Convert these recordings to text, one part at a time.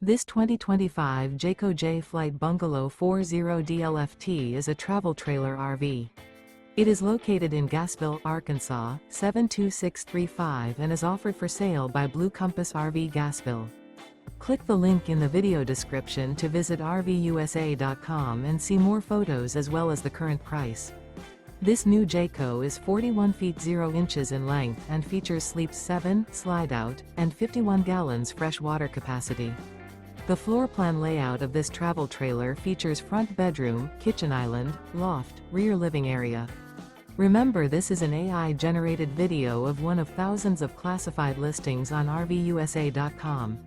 This 2025 Jayco Jay Flight Bungalow 40DLFT is a travel trailer RV. It is located in Gassville, Arkansas, 72635 and is offered for sale by Blue Compass RV Gassville. Click the link in the video description to visit RVUSA.com and see more photos as well as the current price. This new Jayco is 41 feet 0 inches in length and features sleeps 7, slide-out, and 51 gallons fresh water capacity. The floor plan layout of this travel trailer features front bedroom, kitchen island, loft, rear living area. Remember, this is an AI-generated video of one of thousands of classified listings on RVUSA.com.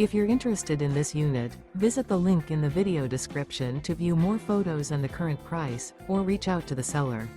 If you're interested in this unit, visit the link in the video description to view more photos and the current price, or reach out to the seller.